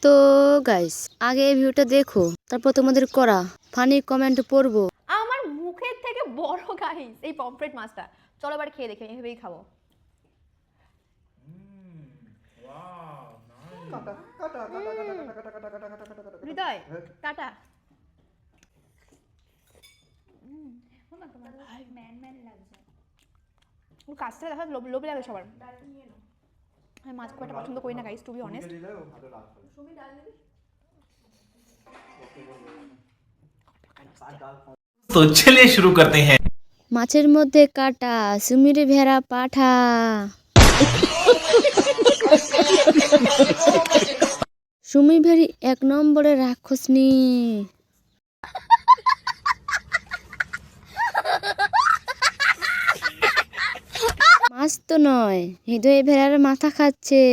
তো গাইস আগে এই ভিডিওটা দেখো, তারপর তোমাদের করা ফানি কমেন্ট পড়বো। আমার মুখের থেকে বড় গাইস এই পমফ্রেট মাছটা। চলো এবার খেয়ে দেখি, এভাবেই খাবো। হৃদয় টাটা। কাজটা দেখা লোভ লাগে সবার। আমি মাছ খুব একটা পছন্দ করি না গাইস, টু বি অনেস্ট। तो चलिए शुरू करते हैं। মাছের মধ্যে কাটা, সুমির ভেড়া পাঠা। সুমি ভেড়ি 1 নম্বরে রাক্ষসনি। মাছ তো নয়, হৃদয় ভেড়ার মাথা খাচ্ছে।